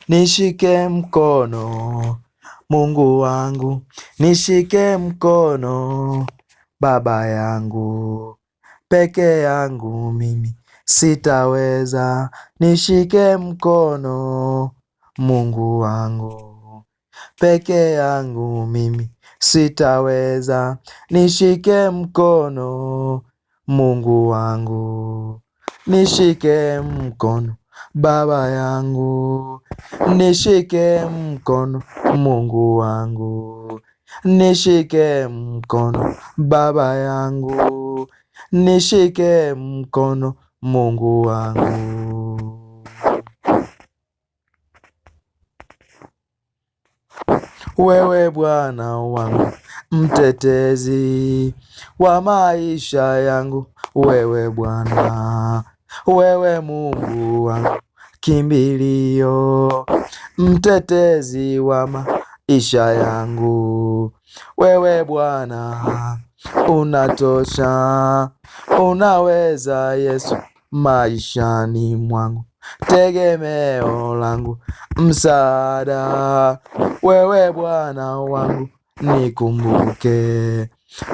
nishike mkono Mungu wangu, nishike mkono Baba yangu, peke yangu mimi sitaweza, nishike mkono Mungu wangu, peke yangu mimi sitaweza, nishike mkono Mungu wangu, nishike mkono Baba yangu, nishike mkono Mungu wangu, nishike mkono Baba yangu, nishike mkono Mungu wangu. Wewe Bwana wangu, mtetezi wa maisha yangu, wewe Bwana, wewe Mungu wangu, kimbilio, mtetezi wa maisha yangu, wewe Bwana, unatosha, unaweza Yesu maishani mwangu, tegemeo langu, msaada, wewe Bwana wangu, nikumbuke,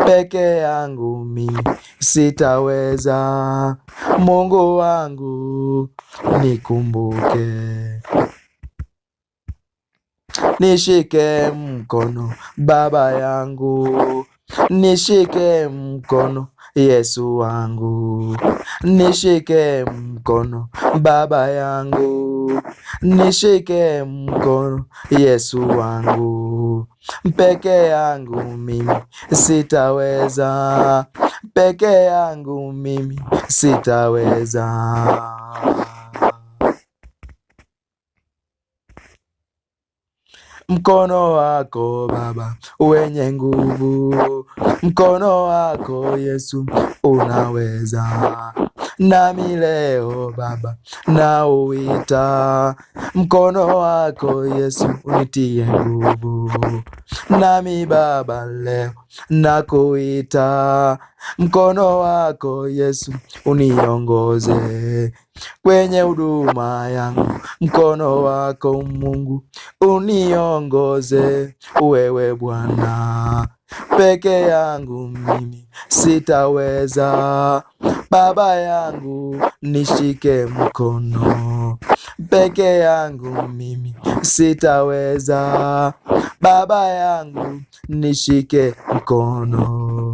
peke yangu mimi sitaweza, Mungu wangu nikumbuke, nishike mkono Baba yangu, nishike mkono Yesu wangu, nishike mkono Baba yangu, nishike mkono Yesu wangu, peke yangu mimi sitaweza, peke yangu mimi sitaweza. Mkono wako Baba wenye nguvu, mkono wako Yesu unaweza, nami leo Baba nauita, mkono wako Yesu unitie nguvu, nami Baba leo nakuita, mkono wako Yesu uniongoze kwenye huduma yangu, mkono wako Mungu uniongoze, wewe Bwana, peke yangu mimi sitaweza, Baba yangu nishike mkono, peke yangu mimi sitaweza, Baba yangu nishike mkono.